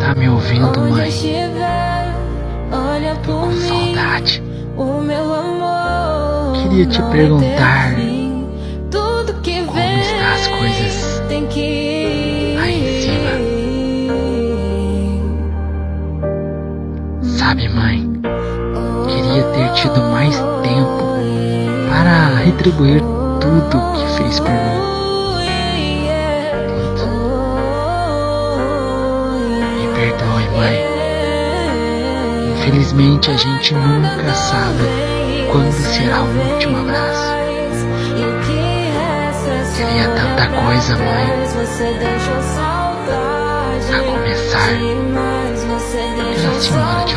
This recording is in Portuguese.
Tá me ouvindo, mãe? Tô com saudade. Queria te perguntar como estão as coisas aí em cima. Sabe, mãe? Queria ter tido mais tempo para retribuir tudo que fez por mim. Me perdoe, mãe. Infelizmente a gente nunca sabe quando será o último abraço. Queria tanta coisa, mãe. A começar pela senhora de